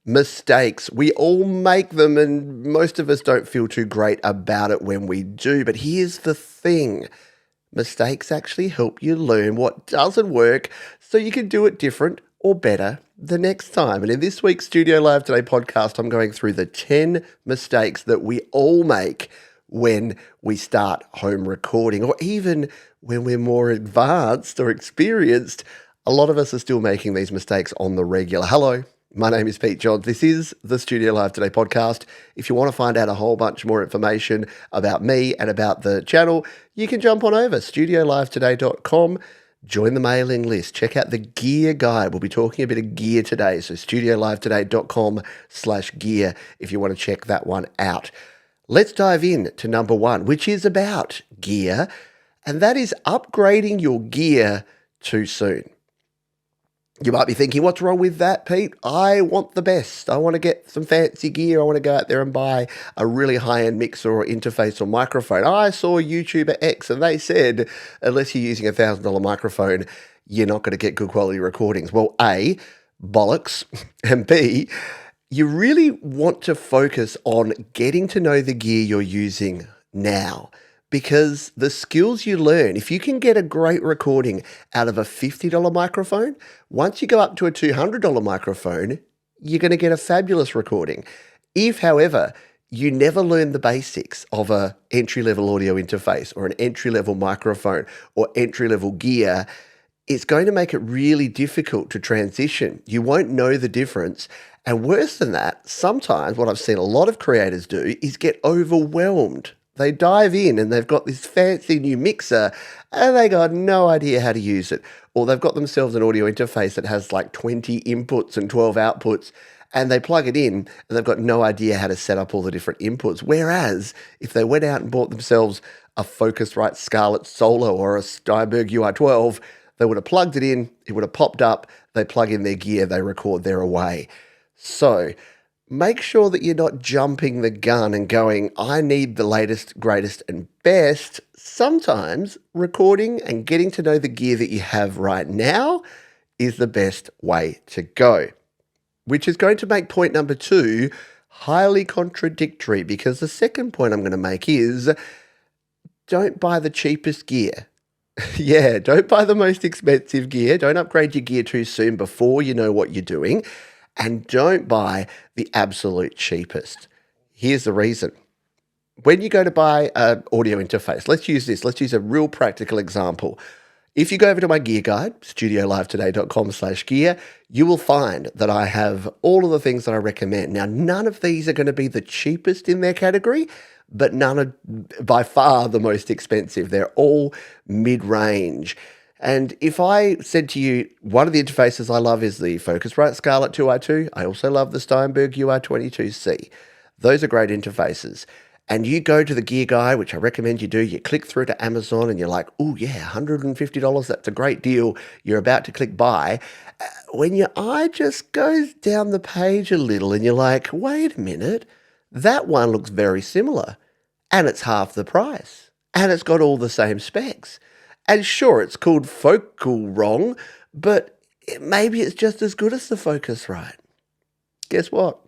Mistakes. We all make them, and most of us don't feel too great about it when we do. But here's the thing: mistakes actually help you learn what doesn't work so you can do it different or better the next time. And in this week's Studio Live Today podcast, I'm going through the 10 mistakes that we all make when we start home recording, or even when we're more advanced or experienced. A lot of us are still making these mistakes on the regular. Hello. My name is Pete Johns. This is the Studio Live Today podcast. If you want to find out a whole bunch more information about me and about the channel, you can jump on over studiolivetoday.com, join the mailing list, check out the gear guide. We'll be talking a bit of gear today, so studiolivetoday.com/gear if you want to check that one out. Let's dive in to number one, which is about gear, and that is upgrading your gear too soon. You might be thinking, what's wrong with that, Pete? I want the best. I want to get some fancy gear. I want to go out there and buy a really high-end mixer or interface or microphone. I saw YouTuber X and they said, unless you're using a $1,000 microphone, you're not going to get good quality recordings. Well, A, bollocks, and B, you really want to focus on getting to know the gear you're using now. Because the skills you learn, if you can get a great recording out of a $50 microphone, once you go up to a $200 microphone, you're going to get a fabulous recording. If, however, you never learn the basics of an entry-level audio interface or an entry-level microphone or entry-level gear, it's going to make it really difficult to transition. You won't know the difference. And worse than that, sometimes what I've seen a lot of creators do is get overwhelmed. They dive in and they've got this fancy new mixer and they got no idea how to use it. Or they've got themselves an audio interface that has like 20 inputs and 12 outputs, and they plug it in and they've got no idea how to set up all the different inputs. Whereas if they went out and bought themselves a Focusrite Scarlett Solo or a Steinberg UI12, they would have plugged it in, it would have popped up, they plug in their gear, they record, they're away. So make sure that you're not jumping the gun and going, I need the latest, greatest, and best. Sometimes recording and getting to know the gear that you have right now is the best way to go, which is going to make point number two highly contradictory, because the second point I'm going to make is don't buy the cheapest gear. Yeah, don't buy the most expensive gear. Don't upgrade your gear too soon before you know what you're doing. And don't buy the absolute cheapest. Here's the reason. When you go to buy an audio interface, let's use this. Let's use a real practical example. If you go over to my gear guide, studiolivetoday.com/gear, you will find that I have all of the things that I recommend. Now, none of these are going to be the cheapest in their category, but none are by far the most expensive. They're all mid-range. And if I said to you, one of the interfaces I love is the Focusrite Scarlett 2i2. I also love the Steinberg UI22C. Those are great interfaces. And you go to the gear guide, which I recommend you do, you click through to Amazon and you're like, oh yeah, $150, that's a great deal. You're about to click buy. When your eye just goes down the page a little and you're like, wait a minute, that one looks very similar. And it's half the price. And it's got all the same specs. And sure, it's called Focal Wrong, but maybe it's just as good as the Focusrite. Guess what?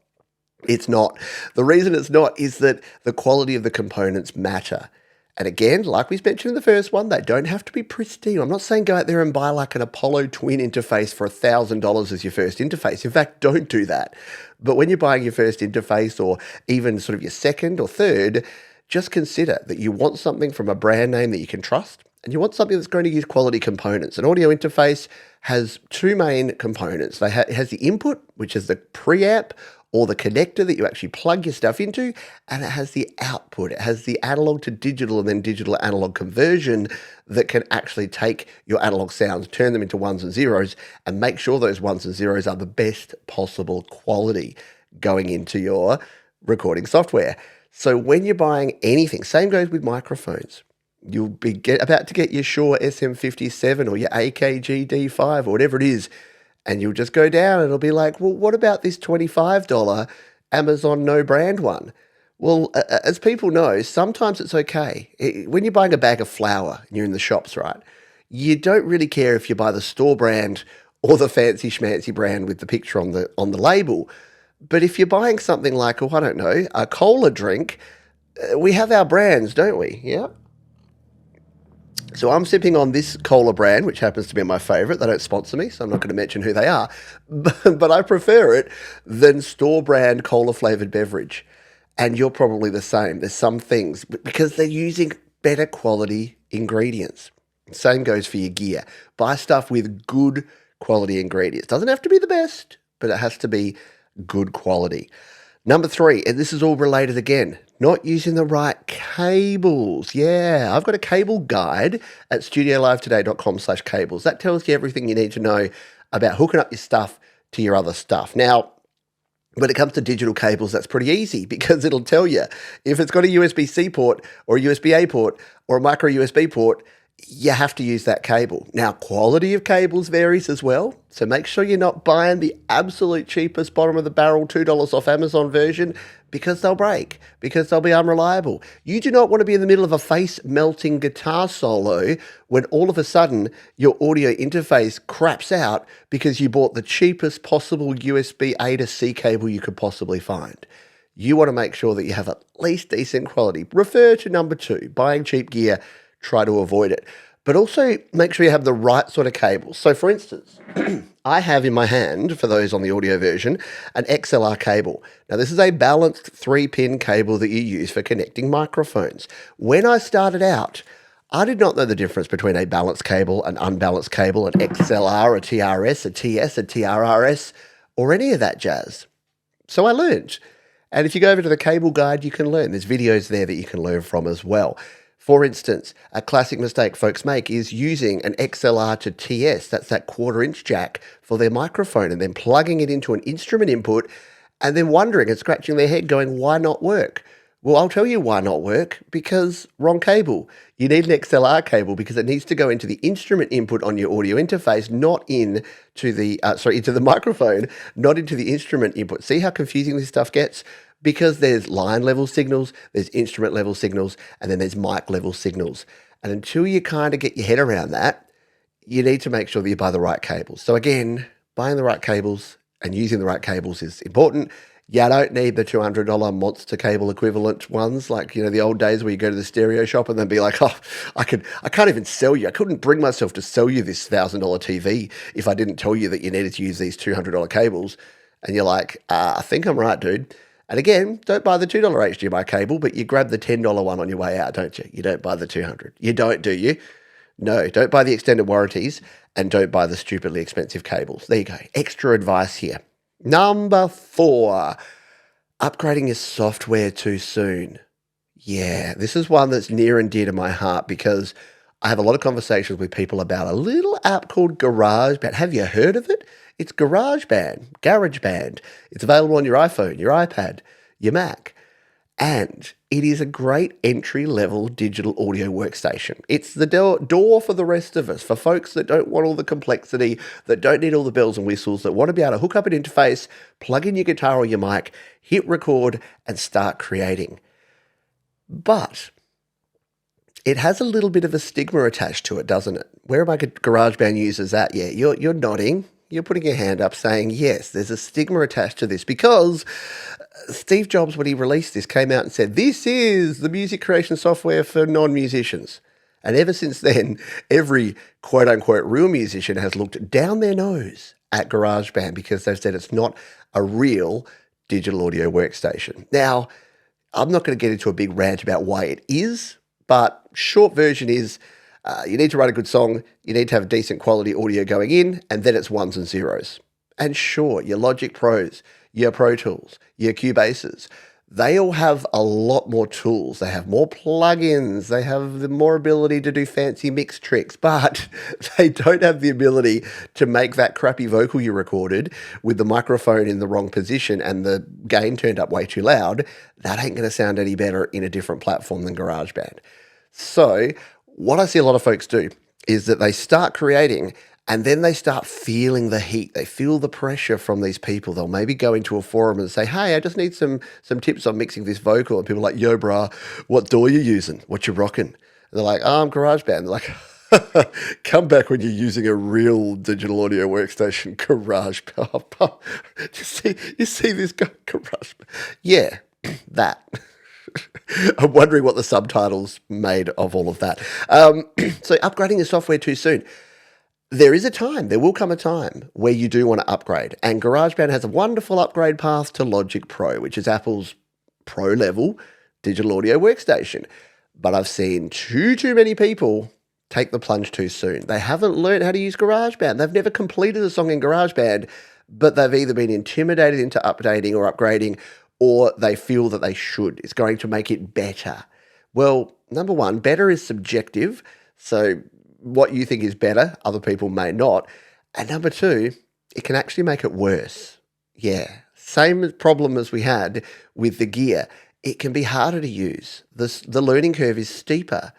It's not. The reason it's not is that the quality of the components matter. And again, like we mentioned in the first one, they don't have to be pristine. I'm not saying go out there and buy like an Apollo Twin interface for $1,000 as your first interface. In fact, don't do that. But when you're buying your first interface, or even sort of your second or third, just consider that you want something from a brand name that you can trust. And you want something that's going to use quality components. An audio interface has two main components. It has the input, which is the preamp or the connector that you actually plug your stuff into, and it has the output. It has the analog to digital and then digital to analog conversion that can actually take your analog sounds, turn them into ones and zeros, and make sure those ones and zeros are the best possible quality going into your recording software. So when you're buying anything, same goes with microphones. You'll be about to get your Shure SM57 or your AKG D5 or whatever it is, and you'll just go down and it'll be like, well, what about this $25 Amazon no brand one? Well, as people know, sometimes it's okay. When you're buying a bag of flour and you're in the shops, right, you don't really care if you buy the store brand or the fancy schmancy brand with the picture on the label. But if you're buying something like, oh, I don't know, a cola drink, we have our brands, don't we? Yeah. So I'm sipping on this cola brand, which happens to be my favorite. They don't sponsor me, so I'm not going to mention who they are. But I prefer it than store brand cola flavored beverage. And you're probably the same. There's some things because they're using better quality ingredients. Same goes for your gear. Buy stuff with good quality ingredients. Doesn't have to be the best, but it has to be good quality. Number 3, and this is all related again, not using the right cables. Yeah, I've got a cable guide at studiolivetoday.com/cables. That tells you everything you need to know about hooking up your stuff to your other stuff. Now, when it comes to digital cables, that's pretty easy because it'll tell you if it's got a USB-C port or a USB-A port or a micro USB port, you have to use that cable. Now, quality of cables varies as well, so make sure you're not buying the absolute cheapest bottom of the barrel $2 off Amazon version because they'll break, because they'll be unreliable. You do not want to be in the middle of a face-melting guitar solo when all of a sudden your audio interface craps out because you bought the cheapest possible USB-A to C cable you could possibly find. You want to make sure that you have at least decent quality. Refer to number 2, buying cheap gear. Try to avoid it. But also make sure you have the right sort of cable. So for instance, I have in my hand, for those on the audio version, an XLR cable. Now this is a balanced 3-pin cable that you use for connecting microphones. When I started out, I did not know the difference between a balanced cable, an unbalanced cable, an XLR, a TRS, a TS, a TRRS, or any of that jazz. So I learned. And if you go over to the cable guide, you can learn. There's videos there that you can learn from as well. For instance, a classic mistake folks make is using an XLR to TS, that's that 1/4-inch jack, for their microphone and then plugging it into an instrument input and then wondering and scratching their head going, why not work? Well, I'll tell you why not work, because wrong cable. You need an XLR cable because it needs to go into the instrument input on your audio interface, not into the microphone, not into the instrument input. See how confusing this stuff gets? Because there's line level signals, there's instrument level signals, and then there's mic level signals. And until you kind of get your head around that, you need to make sure that you buy the right cables. So again, buying the right cables and using the right cables is important. You don't need the $200 monster cable equivalent ones, like, the old days where you go to the stereo shop and then be like, oh, I can't even sell you. I couldn't bring myself to sell you this $1,000 TV if I didn't tell you that you needed to use these $200 cables. And you're like, I think I'm right, dude. And again, don't buy the $2 HDMI cable, but you grab the $10 one on your way out, don't you? You don't buy the $200. You don't, do you? No, don't buy the extended warranties and don't buy the stupidly expensive cables. There you go. Extra advice here. Number 4, upgrading your software too soon. Yeah, this is one that's near and dear to my heart because I have a lot of conversations with people about a little app called GarageBand. Have you heard of it? It's GarageBand. It's available on your iPhone, your iPad, your Mac. And it is a great entry-level digital audio workstation. It's the door for the rest of us, for folks that don't want all the complexity, that don't need all the bells and whistles, that want to be able to hook up an interface, plug in your guitar or your mic, hit record, and start creating. But it has a little bit of a stigma attached to it, doesn't it? Where are my GarageBand users at? Yeah, you're nodding. You're putting your hand up saying, yes, there's a stigma attached to this because Steve Jobs, when he released this, came out and said, this is the music creation software for non-musicians. And ever since then, every quote-unquote real musician has looked down their nose at GarageBand because they've said it's not a real digital audio workstation. Now, I'm not going to get into a big rant about why it is, but short version is you need to write a good song, you need to have decent quality audio going in, and then it's ones and zeros. And sure, your Logic Pros, your Pro Tools, your Cubases, they all have a lot more tools. They have more plugins, they have the more ability to do fancy mix tricks, but they don't have the ability to make that crappy vocal you recorded with the microphone in the wrong position and the gain turned up way too loud. That ain't going to sound any better in a different platform than GarageBand. So what I see a lot of folks do is that they start creating and then they start feeling the heat. They feel the pressure from these people. They'll maybe go into a forum and say, hey, I just need some tips on mixing this vocal. And people are like, yo, brah, what DAW you using? What you rocking? And they're like, oh, I'm GarageBand. They're like, Come back when you're using a real digital audio workstation, GarageBand. You see this guy, GarageBand. Yeah, that. I'm wondering what the subtitles made of all of that. So upgrading your software too soon. There will come a time where you do want to upgrade. And GarageBand has a wonderful upgrade path to Logic Pro, which is Apple's pro level digital audio workstation. But I've seen too many people take the plunge too soon. They haven't learned how to use GarageBand. They've never completed a song in GarageBand, but they've either been intimidated into updating or upgrading, or they feel that they should. It's going to make it better. Well, number one, better is subjective. So what you think is better, other people may not. And number two, it can actually make it worse. Yeah, same problem as we had with the gear. It can be harder to use. The learning curve is steeper.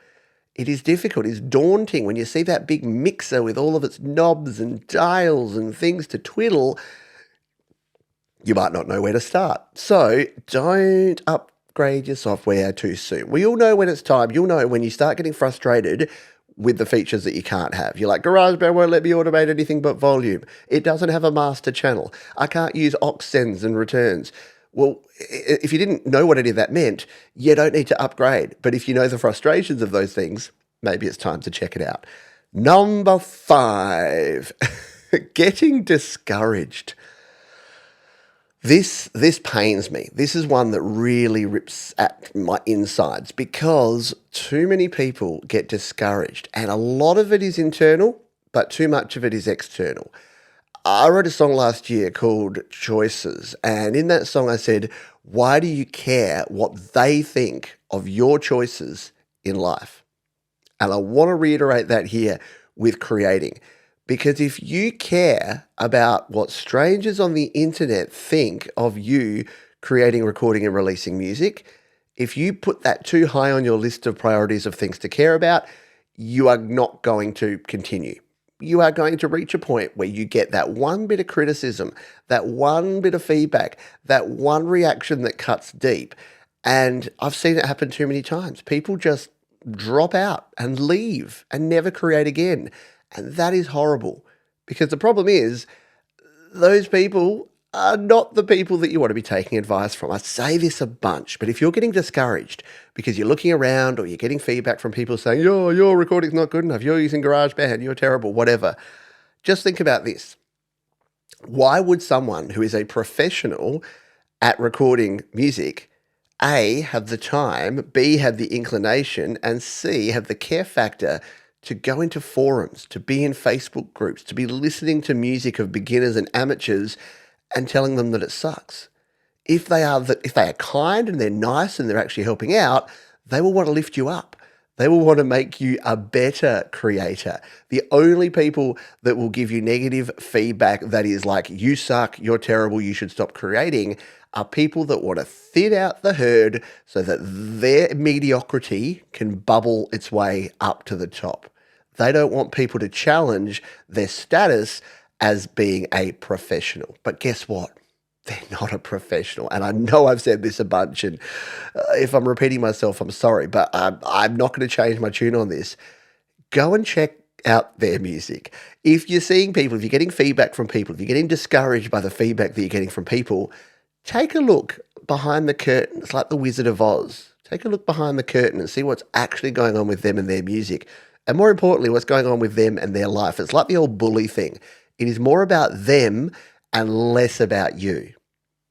It is difficult. It's daunting when you see that big mixer with all of its knobs and dials and things to twiddle. You might not know where to start. So don't upgrade your software too soon. We all know when it's time. You'll know when you start getting frustrated with the features that you can't have. You're like, GarageBand won't let me automate anything but volume. It doesn't have a master channel. I can't use aux sends and returns. Well, if you didn't know what any of that meant, you don't need to upgrade. But if you know the frustrations of those things, maybe it's time to check it out. Number 5, getting discouraged. This pains me. This is one that really rips at my insides because too many people get discouraged, and a lot of it is internal, but too much of it is external. I wrote a song last year called Choices, and in that song I said, why do you care what they think of your choices in life? And I want to reiterate that here with creating, because if you care about what strangers on the internet think of you creating, recording, and releasing music, if you put that too high on your list of priorities of things to care about, you are not going to continue. You are going to reach a point where you get that one bit of criticism, that one bit of feedback, that one reaction that cuts deep. And I've seen it happen too many times. People just drop out and leave and never create again. And that is horrible, because the problem is those people are not the people that you want to be taking advice from. I say this a bunch, but if you're getting discouraged because you're looking around or you're getting feedback from people saying, your recording's not good enough, you're using GarageBand, you're terrible, whatever, just think about this. Why would someone who is a professional at recording music, A, have the time, B, have the inclination, and C, have the care factor to go into forums, to be in Facebook groups, to be listening to music of beginners and amateurs and telling them that it sucks? If they are kind and they're nice and they're actually helping out, they will want to lift you up. They will want to make you a better creator. The only people that will give you negative feedback that is like, you suck, you're terrible, you should stop creating, are people that want to thin out the herd so that their mediocrity can bubble its way up to the top. They don't want people to challenge their status as being a professional. But guess what? They're not a professional. And I know I've said this a bunch, and if I'm repeating myself, I'm sorry, but I'm not going to change my tune on this. Go and check out their music. If you're seeing people, if you're getting feedback from people, if you're getting discouraged by the feedback that you're getting from people, take a look behind the curtain. It's like the Wizard of Oz. Take a look behind the curtain and see what's actually going on with them and their music. And more importantly, what's going on with them and their life. It's like the old bully thing. It is more about them and less about you.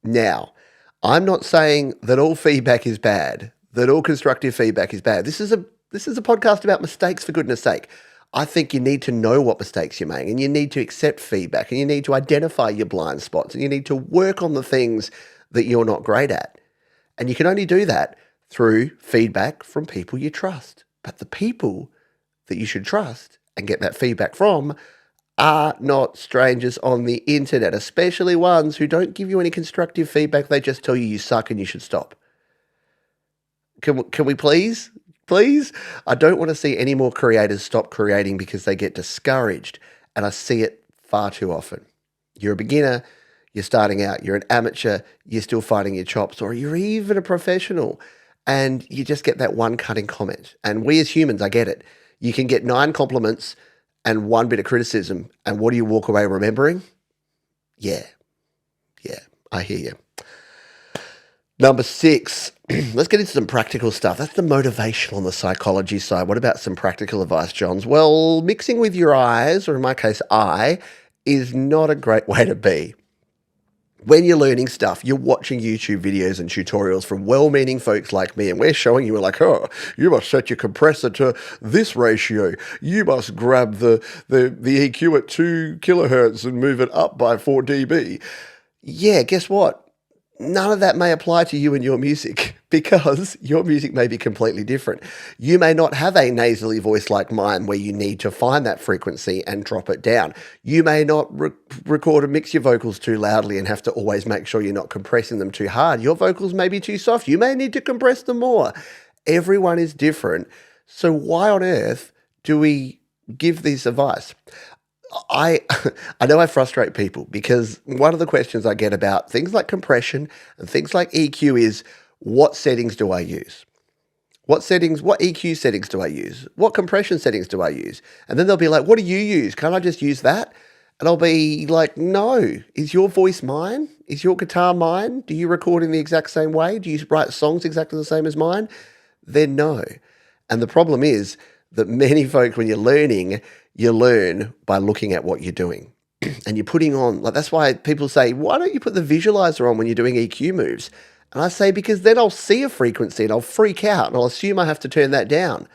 Now, I'm not saying that all feedback is bad, that all constructive feedback is bad. This is a podcast about mistakes, for goodness sake. I think you need to know what mistakes you're making, and you need to accept feedback, and you need to identify your blind spots, and you need to work on the things that you're not great at. And you can only do that through feedback from people you trust. But the people that you should trust and get that feedback from are not strangers on the internet, especially ones who don't give you any constructive feedback. They just tell you you suck and you should stop. Can we please? Please? I don't want to see any more creators stop creating because they get discouraged, and I see it far too often. You're a beginner, you're starting out, you're an amateur, you're still finding your chops, or you're even a professional, and you just get that one cutting comment. And we as humans, I get it. You can get 9 compliments and 1 bit of criticism. And what do you walk away remembering? Yeah, I hear you. Number 6, let's get into some practical stuff. That's the motivational and the psychology side. What about some practical advice, Johns? Well, mixing with your eyes, or in my case, eye, is not a great way to be. When you're learning stuff, you're watching YouTube videos and tutorials from well-meaning folks like me, and we're showing you, we're like, oh, you must set your compressor to this ratio. You must grab the EQ at 2 kilohertz and move it up by 4 dB. Yeah, guess what? None of that may apply to you and your music because your music may be completely different. You may not have a nasally voice like mine where you need to find that frequency and drop it down. You may not record and mix your vocals too loudly and have to always make sure you're not compressing them too hard. Your vocals may be too soft. You may need to compress them more. Everyone is different. So why on earth do we give this advice? I know I frustrate people because one of the questions I get about things like compression and things like EQ is, what settings do I use? What EQ settings do I use? What compression settings do I use? And then they'll be like, what do you use? Can't I just use that? And I'll be like, no. Is your voice mine? Is your guitar mine? Do you record in the exact same way? Do you write songs exactly the same as mine? Then no. And the problem is that many folks, when you're learning, you learn by looking at what you're doing. And you're putting on, like, that's why people say, why don't you put the visualizer on when you're doing EQ moves? And I say, because then I'll see a frequency and I'll freak out and I'll assume I have to turn that down.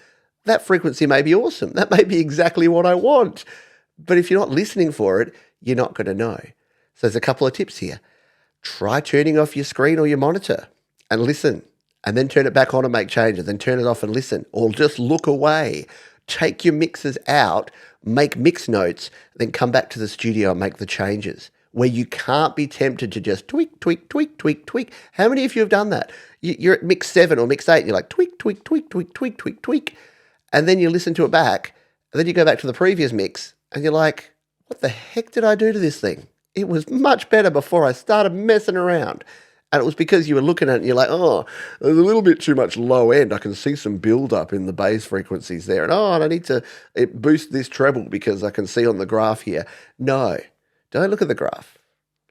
That frequency may be awesome. That may be exactly what I want. But if you're not listening for it, you're not going to know. So there's a couple of tips here. Try turning off your screen or your monitor and listen, and then turn it back on and make changes, then turn it off and listen, or just look away. Take your mixes out, make mix notes, then come back to the studio and make the changes, where you can't be tempted to just tweak, tweak, tweak, tweak, tweak. How many of you have done that? You're at mix 7 or mix 8, and you're like, tweak, tweak, tweak, tweak, tweak, tweak, tweak. And then you listen to it back, and then you go back to the previous mix, and you're like, what the heck did I do to this thing? It was much better before I started messing around. And it was because you were looking at it and you're like, oh, there's a little bit too much low end. I can see some build up in the bass frequencies there. And I need to boost this treble because I can see on the graph here. No, don't look at the graph.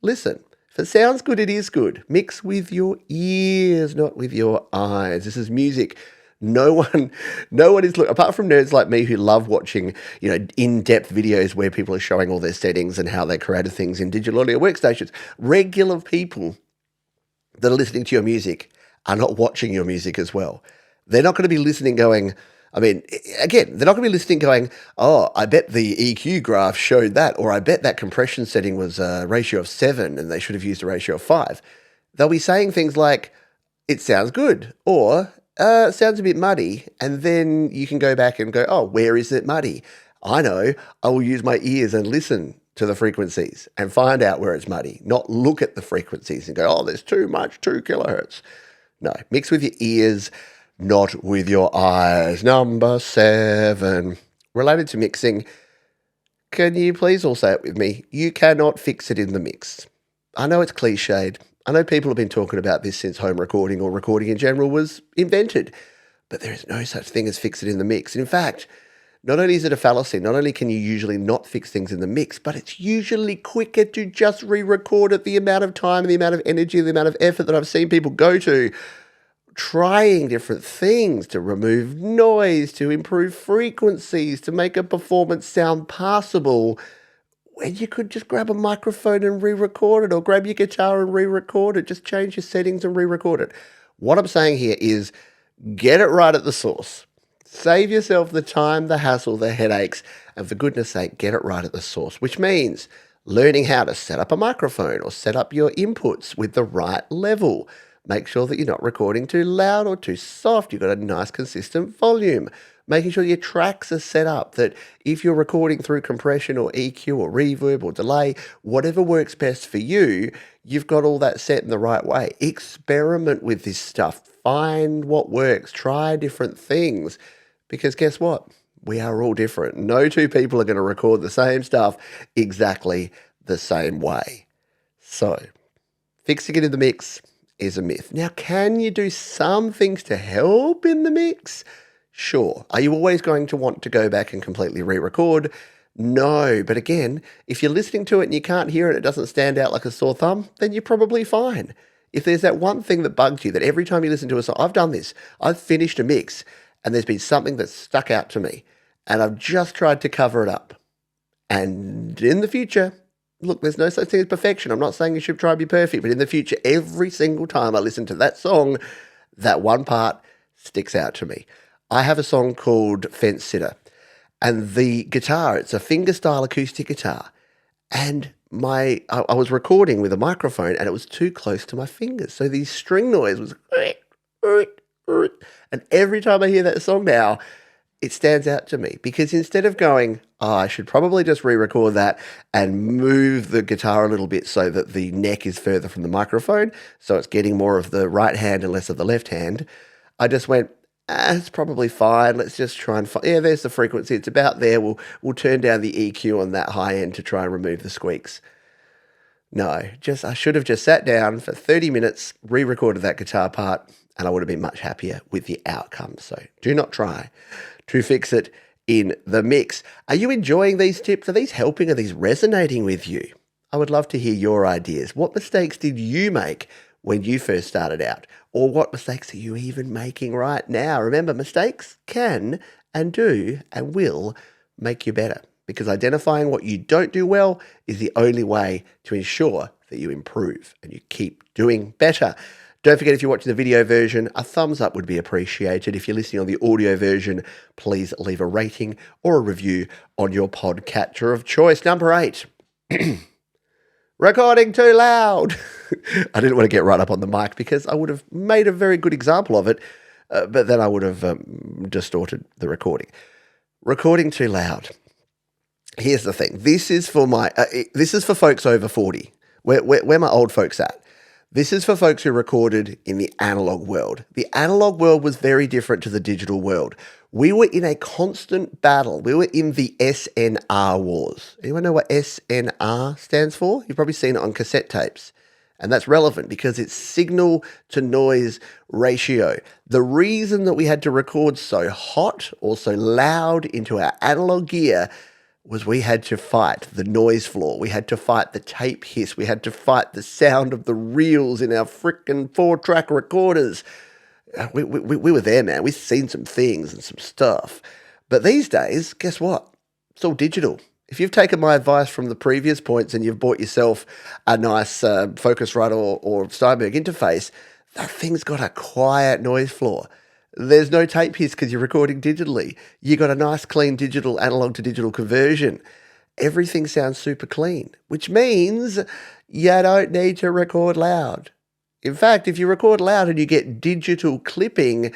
Listen. If it sounds good, it is good. Mix with your ears, not with your eyes. This is music. No one is apart from nerds like me who love watching, in-depth videos where people are showing all their settings and how they created things in digital audio workstations. Regular people that are listening to your music are not watching your music as well. They're not going to be listening going, they're not going to be listening going, oh, I bet the EQ graph showed that, or I bet that compression setting was a ratio of 7 and they should have used a ratio of 5. They'll be saying things like, it sounds good, or it sounds a bit muddy, and then you can go back and go, oh, where is it muddy? I know, I will use my ears and listen to the frequencies and find out where it's muddy, not look at the frequencies and go, oh, there's too much, 2 kilohertz. No, mix with your ears, not with your eyes. Number 7, related to mixing, can you please all say it with me? You cannot fix it in the mix. I know it's cliched. I know people have been talking about this since home recording or recording in general was invented, but there is no such thing as fix it in the mix. In fact, not only is it a fallacy, not only can you usually not fix things in the mix, but it's usually quicker to just re-record it. The amount of time and the amount of energy, the amount of effort that I've seen people go to trying different things to remove noise, to improve frequencies, to make a performance sound passable, when you could just grab a microphone and re-record it, or grab your guitar and re-record it, just change your settings and re-record it. What I'm saying here is get it right at the source. Save yourself the time, the hassle, the headaches, and for goodness sake, get it right at the source, which means learning how to set up a microphone or set up your inputs with the right level. Make sure that you're not recording too loud or too soft. You've got a nice consistent volume. Making sure your tracks are set up that if you're recording through compression or EQ or reverb or delay, whatever works best for you, you've got all that set in the right way. Experiment with this stuff. Find what works. Try different things. Because guess what? We are all different. No two people are going to record the same stuff exactly the same way. So, fixing it in the mix is a myth. Now, can you do some things to help in the mix? Sure. Are you always going to want to go back and completely re-record? No. But again, if you're listening to it and you can't hear it, it doesn't stand out like a sore thumb, then you're probably fine. If there's that one thing that bugs you, that every time you listen to a song, I've done this. I've finished a mix and there's been something that's stuck out to me and I've just tried to cover it up. And in the future, look, there's no such thing as perfection. I'm not saying you should try and be perfect, but in the future, every single time I listen to that song, that one part sticks out to me. I have a song called Fence Sitter, and the guitar, it's a fingerstyle acoustic guitar, and I was recording with a microphone and it was too close to my fingers. So the string noise was, and every time I hear that song now, it stands out to me because instead of going, oh, I should probably just re-record that and move the guitar a little bit so that the neck is further from the microphone, so it's getting more of the right hand and less of the left hand, I just went, it's probably fine. Let's just try and find, yeah, there's the frequency. It's about there. We'll turn down the EQ on that high end to try and remove the squeaks. No, I should have just sat down for 30 minutes, re-recorded that guitar part, and I would have been much happier with the outcome. So do not try to fix it in the mix. Are you enjoying these tips? Are these helping? Are these resonating with you? I would love to hear your ideas. What mistakes did you make when you first started out? Or what mistakes are you even making right now? Remember, mistakes can and do and will make you better, because identifying what you don't do well is the only way to ensure that you improve and you keep doing better. Don't forget, if you're watching the video version, a thumbs up would be appreciated. If you're listening on the audio version, please leave a rating or a review on your podcatcher of choice. Number 8, recording too loud. I didn't want to get right up on the mic because I would have made a very good example of it, but then I would have distorted the recording. Recording too loud. Here's the thing. This is for folks over 40. Where my old folks at? This is for folks who recorded in the analog world. The analog world was very different to the digital world. We were in a constant battle. We were in the SNR wars. Anyone know what SNR stands for? You've probably seen it on cassette tapes. And that's relevant because it's signal to noise ratio. The reason that we had to record so hot or so loud into our analog gear was we had to fight the noise floor. We had to fight the tape hiss. We had to fight the sound of the reels in our frickin' 4-track recorders. We were there, man. We've seen some things and some stuff. But these days, guess what? It's all digital. If you've taken my advice from the previous points and you've bought yourself a nice Focusrite or Steinberg interface, that thing's got a quiet noise floor. There's no tape hiss because you're recording digitally. You got a nice clean digital analog to digital conversion. Everything sounds super clean, which means you don't need to record loud. In fact, if you record loud and you get digital clipping,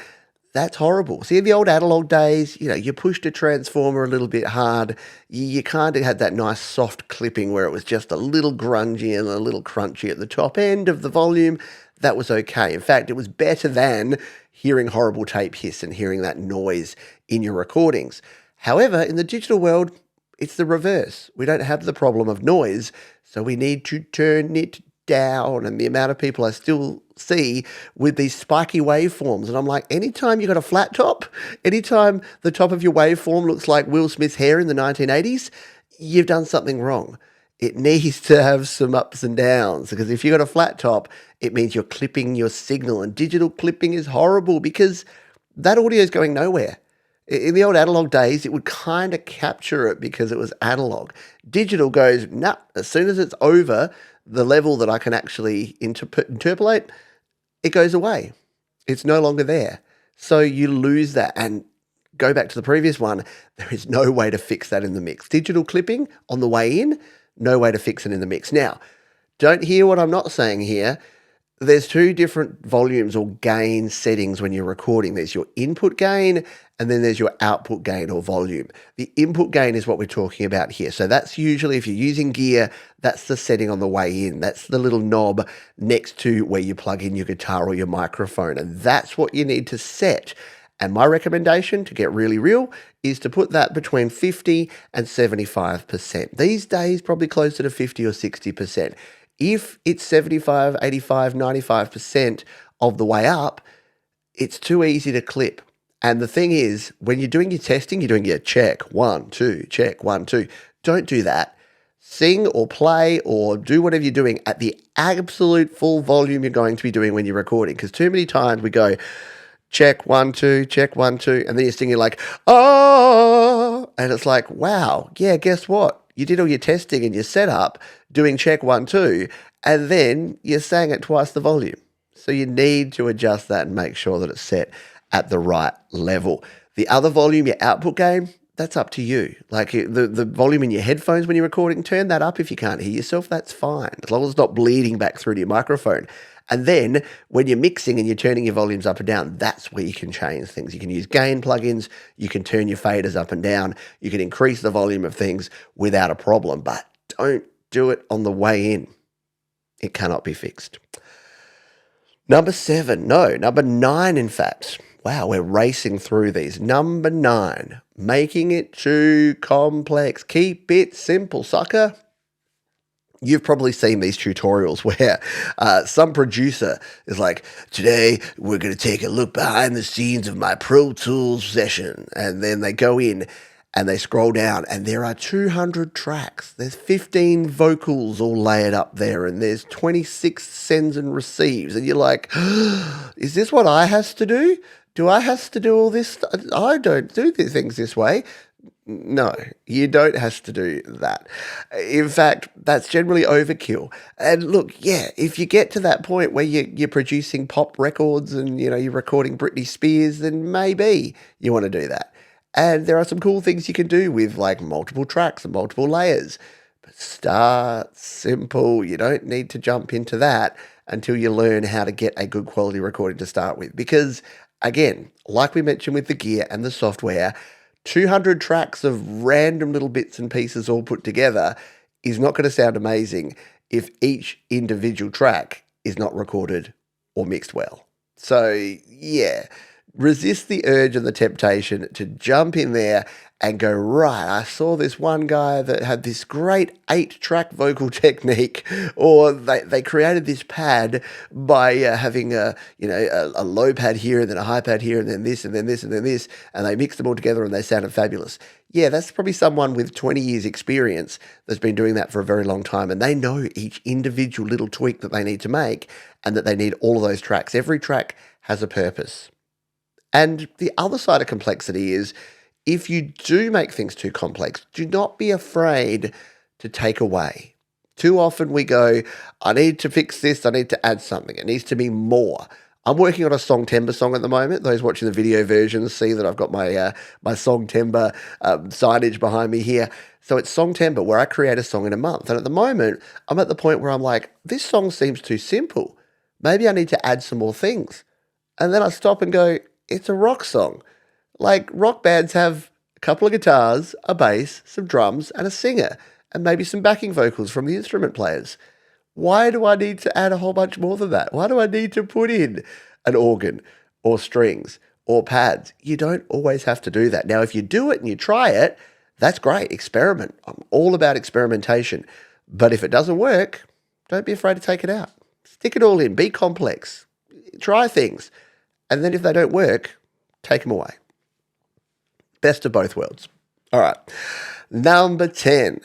that's horrible. See, in the old analog days, you pushed a transformer a little bit hard. You kind of had that nice soft clipping where it was just a little grungy and a little crunchy at the top end of the volume. That was okay. In fact, it was better than hearing horrible tape hiss and hearing that noise in your recordings. However, in the digital world, it's the reverse. We don't have the problem of noise, so we need to turn it down. And the amount of people I still see with these spiky waveforms, and I'm like, anytime you got a flat top, anytime the top of your waveform looks like Will Smith's hair in the 1980s, you've done something wrong. It needs to have some ups and downs, because if you've got a flat top, it means you're clipping your signal, and digital clipping is horrible because that audio is going nowhere. In the old analog days, it would kind of capture it because it was analog. Digital goes, nah, as soon as it's over the level that I can actually interpolate, it goes away. It's no longer there. So you lose that. And go back to the previous one, there is no way to fix that in the mix. Digital clipping on the way in, no way to fix it in the mix. Now, don't hear what I'm not saying here. There's two different volumes or gain settings when you're recording. There's your input gain and then there's your output gain or volume. The input gain is what we're talking about here. So that's usually, if you're using gear, that's the setting on the way in. That's the little knob next to where you plug in your guitar or your microphone. And that's what you need to set. And my recommendation, to get really real, is to put that between 50 and 75%. These days, probably closer to 50 or 60%. If it's 75, 85, 95% of the way up, it's too easy to clip. And the thing is, when you're doing your testing, you're doing your check, 1, 2, check, 1, 2. Don't do that. Sing or play or do whatever you're doing at the absolute full volume you're going to be doing when you're recording. Because too many times we go, check, 1, 2, check, 1, 2, and then you're singing like, oh, and it's like, wow, yeah, guess what? You did all your testing and your setup doing check, 1, 2, and then you sang it twice the volume. So you need to adjust that and make sure that it's set at the right level. The other volume, your output gain, that's up to you. Like the volume in your headphones when you're recording, turn that up if you can't hear yourself, that's fine. As long as it's not bleeding back through to your microphone. And then when you're mixing and you're turning your volumes up and down, that's where you can change things. You can use gain plugins, you can turn your faders up and down, you can increase the volume of things without a problem, but don't do it on the way in. It cannot be fixed. Number 9, in fact. Wow, we're racing through these. Number 9, making it too complex. Keep it simple, sucker. You've probably seen these tutorials where some producer is like, today we're going to take a look behind the scenes of my Pro Tools session. And then they go in and they scroll down and there are 200 tracks. There's 15 vocals all layered up there and there's 26 sends and receives. And you're like, is this what I has to do? Do I have to do all this? I don't do things this way. No, you don't have to do that. In fact, that's generally overkill. And look, yeah, if you get to that point where you're producing pop records and you're recording Britney Spears, then maybe you want to do that. And there are some cool things you can do with like multiple tracks and multiple layers. But start simple. You don't need to jump into that until you learn how to get a good quality recording to start with. Because again, like we mentioned with the gear and the software, 200 tracks of random little bits and pieces all put together is not going to sound amazing if each individual track is not recorded or mixed well. So yeah, resist the urge and the temptation to jump in there and go, right, I saw this one guy that had this great 8-track vocal technique, or they created this pad by having a low pad here and then a high pad here and then this and then this and then this, and they mixed them all together and they sounded fabulous. Yeah, that's probably someone with 20 years experience that's been doing that for a very long time, and they know each individual little tweak that they need to make and that they need all of those tracks. Every track has a purpose. And the other side of complexity is, if you do make things too complex, do not be afraid to take away. Too often we go, I need to fix this, I need to add something, it needs to be more. I'm working on a Songtember song at the moment. Those watching the video version see that I've got my my Songtember signage behind me here. So it's Songtember, where I create a song in a month. And at the moment, I'm at the point where I'm like, this song seems too simple. Maybe I need to add some more things. And then I stop and go, it's a rock song. Like, rock bands have a couple of guitars, a bass, some drums, and a singer, and maybe some backing vocals from the instrument players. Why do I need to add a whole bunch more than that? Why do I need to put in an organ or strings or pads? You don't always have to do that. Now, if you do it and you try it, that's great. Experiment. I'm all about experimentation. But if it doesn't work, don't be afraid to take it out. Stick it all in. Be complex. Try things. And then if they don't work, take them away. Best of both worlds. All right. Number 10.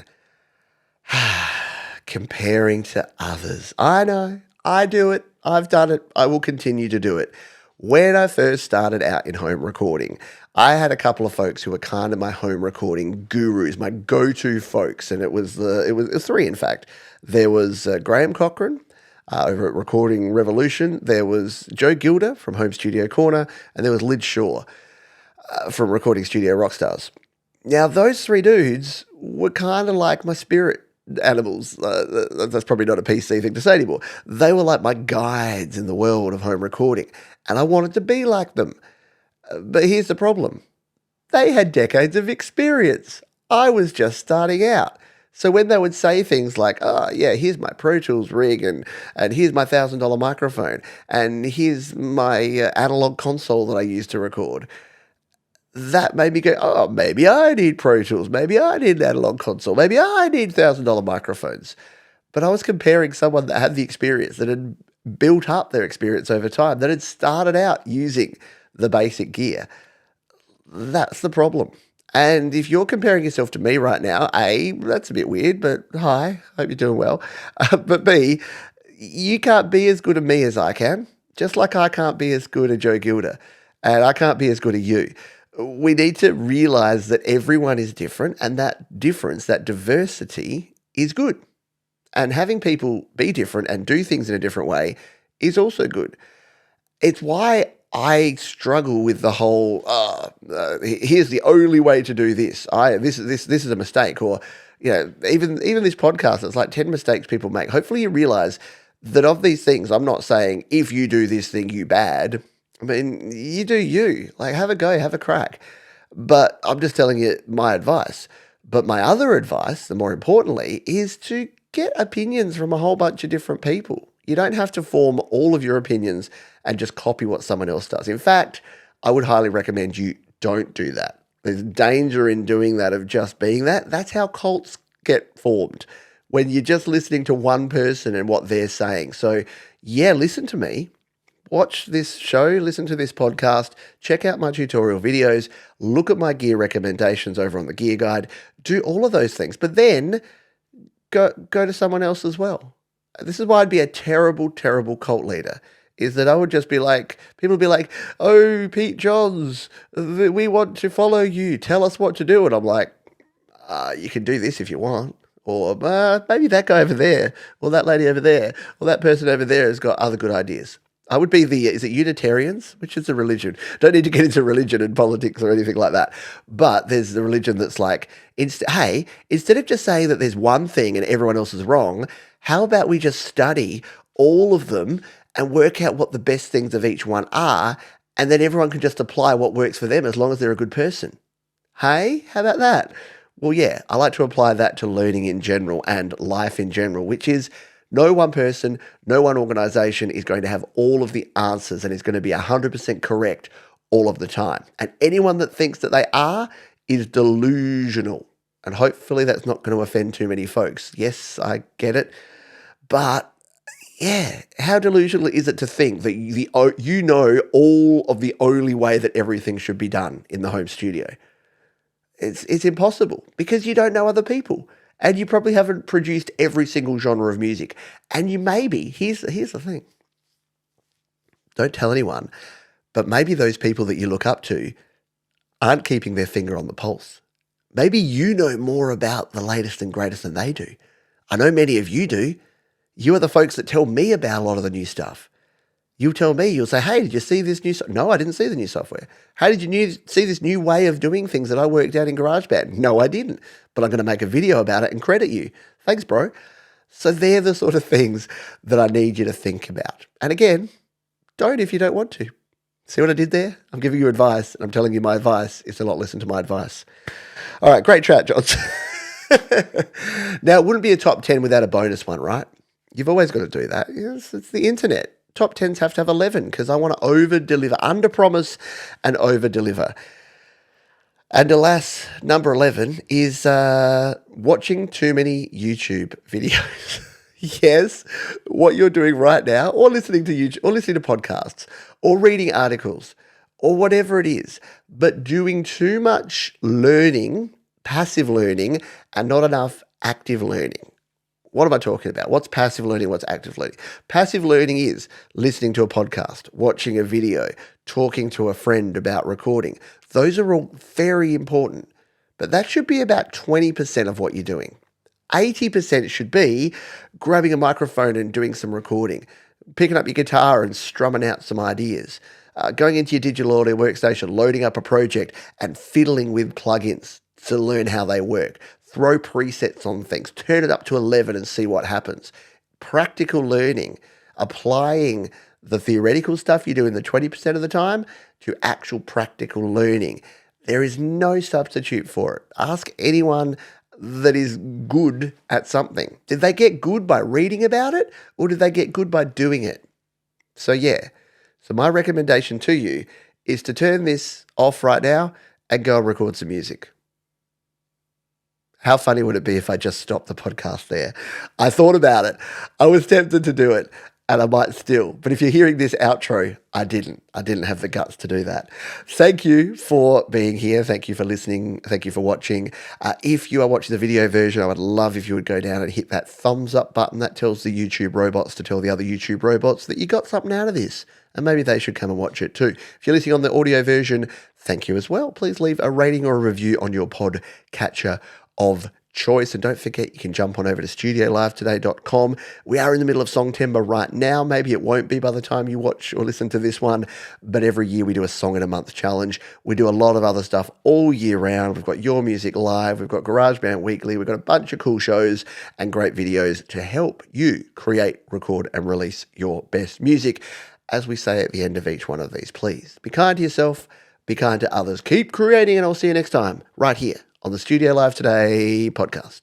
Comparing to others. I know. I do it. I've done it. I will continue to do it. When I first started out in home recording, I had a couple of folks who were kind of my home recording gurus, my go-to folks, and it was 3, in fact. There was Graham Cochran over at Recording Revolution. There was Joe Gilder from Home Studio Corner, and there was Lyd Shaw from Recording Studio Rockstars. Now, those 3 dudes were kind of like my spirit animals. That's probably not a PC thing to say anymore. They were like my guides in the world of home recording, and I wanted to be like them. But here's the problem. They had decades of experience. I was just starting out. So when they would say things like, oh, yeah, here's my Pro Tools rig, and here's my $1,000 microphone, and here's my analog console that I use to record, that made me go, oh, maybe I need Pro Tools, maybe I need an analog console, maybe I need $1,000 microphones. But I was comparing someone that had the experience, that had built up their experience over time, that had started out using the basic gear. That's the problem. And if you're comparing yourself to me right now, A, that's a bit weird, but hi, hope you're doing well. But B, you can't be as good at me as I can, just like I can't be as good at Joe Gilder, and I can't be as good at you. We need to realize that everyone is different, and that difference, that diversity, is good. And having people be different and do things in a different way is also good. It's why I struggle with the whole. Here's the only way to do this. This is a mistake, or even this podcast. It's like 10 mistakes people make. Hopefully, you realize that of these things, I'm not saying if you do this thing, you bad. I mean, you do you. Like, have a go, have a crack. But I'm just telling you my advice. But my other advice, and more importantly, is to get opinions from a whole bunch of different people. You don't have to form all of your opinions and just copy what someone else does. In fact, I would highly recommend you don't do that. There's danger in doing that, of just being that. That's how cults get formed, when you're just listening to one person and what they're saying. So, yeah, listen to me. Watch this show, listen to this podcast, check out my tutorial videos, look at my gear recommendations over on the Gear Guide, do all of those things. But then go to someone else as well. This is why I'd be a terrible, terrible cult leader, is that I would just be like, people would be like, oh, Pete Johns, we want to follow you. Tell us what to do. And I'm like, you can do this if you want. Or maybe that guy over there, or that lady over there, or that person over there has got other good ideas. I would be is it Unitarians? Which is a religion. Don't need to get into religion and politics or anything like that. But there's the religion that's like, hey, instead of just saying that there's one thing and everyone else is wrong, how about we just study all of them and work out what the best things of each one are, and then everyone can just apply what works for them as long as they're a good person. Hey, how about that? Well, yeah, I like to apply that to learning in general and life in general, which is no one person, no one organization is going to have all of the answers and is going to be 100% correct all of the time. And anyone that thinks that they are is delusional. And hopefully that's not going to offend too many folks. Yes, I get it. But yeah, how delusional is it to think that you know all of the only way that everything should be done in the home studio? It's impossible, because you don't know other people, and you probably haven't produced every single genre of music. And you maybe, here's the thing, don't tell anyone, but maybe those people that you look up to aren't keeping their finger on the pulse. Maybe you know more about the latest and greatest than they do. I know many of you do. You are the folks that tell me about a lot of the new stuff. You'll tell me, you'll say, hey, did you see this new No, I didn't see the new software. How did you see this new way of doing things that I worked out in GarageBand? No, I didn't. But I'm going to make a video about it and credit you. Thanks, bro. So they're the sort of things that I need you to think about. And again, don't if you don't want to. See what I did there? I'm giving you advice, and I'm telling you my advice is to not listen to my advice. All right, great chat, Johns. Now, it wouldn't be a top 10 without a bonus one, right? You've always got to do that. Yes, it's the internet. Top 10s have to have 11, because I want to over-deliver, under-promise and over-deliver. And alas, number 11 is watching too many YouTube videos. Yes, what you're doing right now, or listening to YouTube, or listening to podcasts, or reading articles, or whatever it is, but doing too much learning, passive learning, and not enough active learning. What am I talking about? What's passive learning? What's active learning? Passive learning is listening to a podcast, watching a video, talking to a friend about recording. Those are all very important, but that should be about 20% of what you're doing. 80% should be grabbing a microphone and doing some recording, picking up your guitar and strumming out some ideas, going into your digital audio workstation, loading up a project and fiddling with plugins to learn how they work. Throw presets on things, turn it up to 11 and see what happens. Practical learning, applying the theoretical stuff you do in the 20% of the time to actual practical learning. There is no substitute for it. Ask anyone that is good at something. Did they get good by reading about it, or did they get good by doing it? So yeah, so my recommendation to you is to turn this off right now and go and record some music. How funny would it be if I just stopped the podcast there? I thought about it. I was tempted to do it. and I might still. But if you're hearing this outro, I didn't. I didn't have the guts to do that. Thank you for being here. Thank you for listening. Thank you for watching. If you are watching the video version, I would love if you would go down and hit that thumbs up button. That tells the YouTube robots to tell the other YouTube robots that you got something out of this. And maybe they should come and watch it too. If you're listening on the audio version, thank you as well. Please leave a rating or a review on your pod catcher of choice. And don't forget, you can jump on over to studiolivetoday.com. We are in the middle of Songtember right now. Maybe it won't be by the time you watch or listen to this one, but every year we do a Song in a Month challenge. We do a lot of other stuff all year round. We've got Your Music Live, we've got GarageBand Weekly, we've got a bunch of cool shows and great videos to help you create, record, and release your best music. As we say at the end of each one of these, please be kind to yourself, be kind to others, keep creating, and I'll see you next time right here on the Studio Live Today podcast.